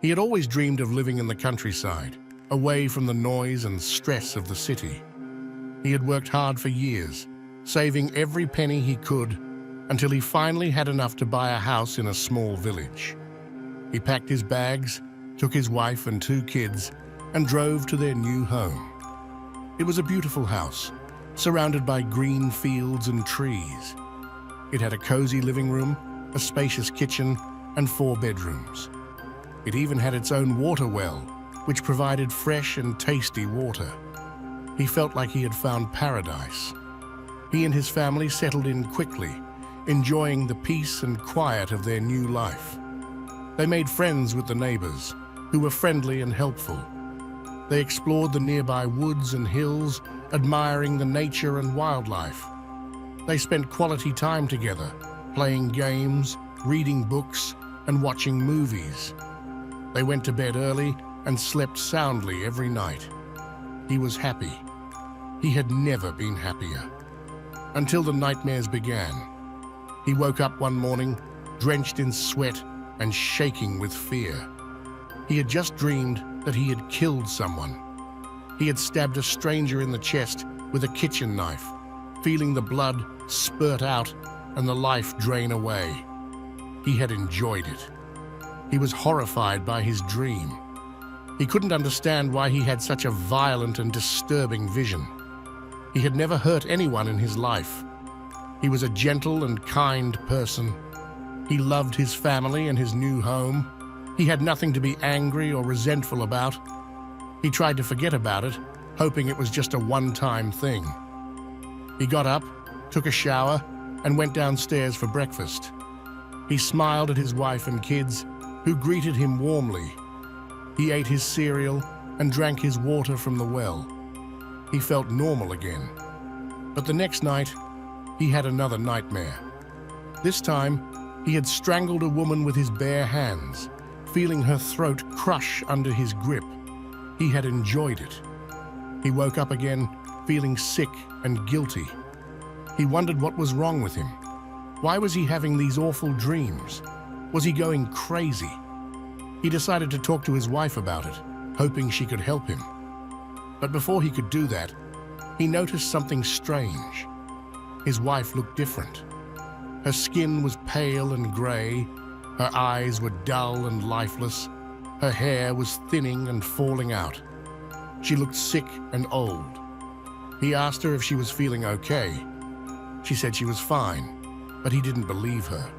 He had always dreamed of living in the countryside, away from the noise and stress of the city. He had worked hard for years, saving every penny he could, until he finally had enough to buy a house in a small village. He packed his bags, took his wife and 2 kids, and drove to their new home. It was a beautiful house, surrounded by green fields and trees. It had a cozy living room, a spacious kitchen, and 4 bedrooms. It even had its own water well, which provided fresh and tasty water. He felt like he had found paradise. He and his family settled in quickly, enjoying the peace and quiet of their new life. They made friends with the neighbors, who were friendly and helpful. They explored the nearby woods and hills, admiring the nature and wildlife. They spent quality time together, playing games, reading books, and watching movies. They went to bed early and slept soundly every night. He was happy. He had never been happier. Until the nightmares began. He woke up one morning, drenched in sweat and shaking with fear. He had just dreamed that he had killed someone. He had stabbed a stranger in the chest with a kitchen knife, feeling the blood spurt out and the life drain away. He had enjoyed it. He was horrified by his dream. He couldn't understand why he had such a violent and disturbing vision. He had never hurt anyone in his life. He was a gentle and kind person. He loved his family and his new home. He had nothing to be angry or resentful about. He tried to forget about it, hoping it was just a one-time thing. He got up, took a shower, and went downstairs for breakfast. He smiled at his wife and kids, who greeted him warmly. He ate his cereal and drank his water from the well. He felt normal again. But the next night, he had another nightmare. This time, he had strangled a woman with his bare hands, feeling her throat crush under his grip. He had enjoyed it. He woke up again, feeling sick and guilty. He wondered what was wrong with him. Why was he having these awful dreams? Was he going crazy? He decided to talk to his wife about it, hoping she could help him. But before he could do that, he noticed something strange. His wife looked different. Her skin was pale and gray, her eyes were dull and lifeless, her hair was thinning and falling out. She looked sick and old. He asked her if she was feeling okay. She said she was fine, but he didn't believe her.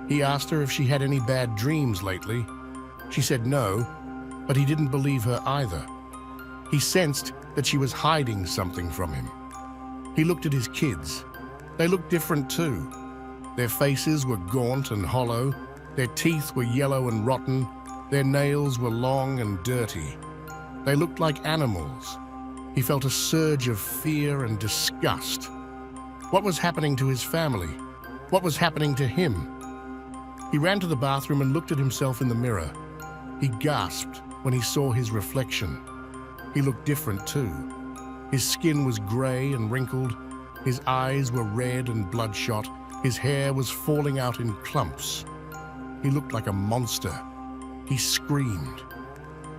He asked her if she had any bad dreams lately. She said no, but he didn't believe her either. He sensed that she was hiding something from him. He looked at his kids. They looked different too. Their faces were gaunt and hollow, their teeth were yellow and rotten, their nails were long and dirty. They looked like animals. He felt a surge of fear and disgust. What was happening to his family? What was happening to him? He ran to the bathroom and looked at himself in the mirror. He gasped when he saw his reflection. He looked different too. His skin was gray and wrinkled. His eyes were red and bloodshot. His hair was falling out in clumps. He looked like a monster. He screamed.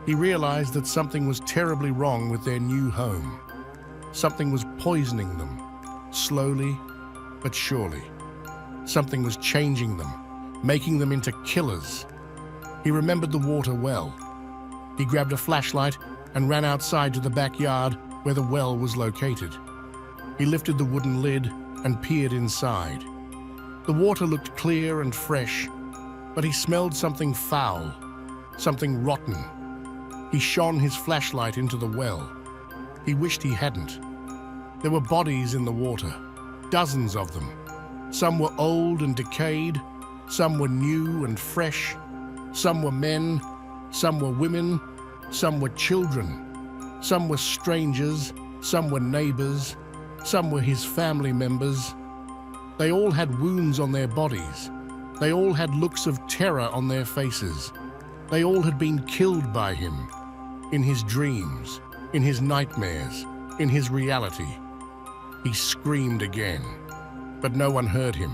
He realized that something was terribly wrong with their new home. Something was poisoning them, slowly but surely. Something was changing them, making them into killers. He remembered the water well. He grabbed a flashlight and ran outside to the backyard where the well was located. He lifted the wooden lid and peered inside. The water looked clear and fresh, but he smelled something foul, something rotten. He shone his flashlight into the well. He wished he hadn't. There were bodies in the water, dozens of them. Some were old and decayed, some were new and fresh, some were men, some were women, some were children, some were strangers, some were neighbors, some were his family members. They all had wounds on their bodies. They all had looks of terror on their faces. They all had been killed by him, in his dreams, in his nightmares, in his reality. He screamed again, but no one heard him.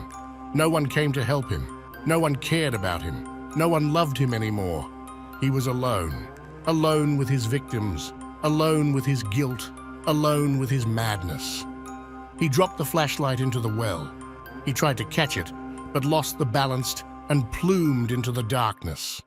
No one came to help him. No one cared about him. No one loved him anymore. He was alone. Alone with his victims. Alone with his guilt. Alone with his madness. He dropped the flashlight into the well. He tried to catch it, but lost the balance and plumed into the darkness.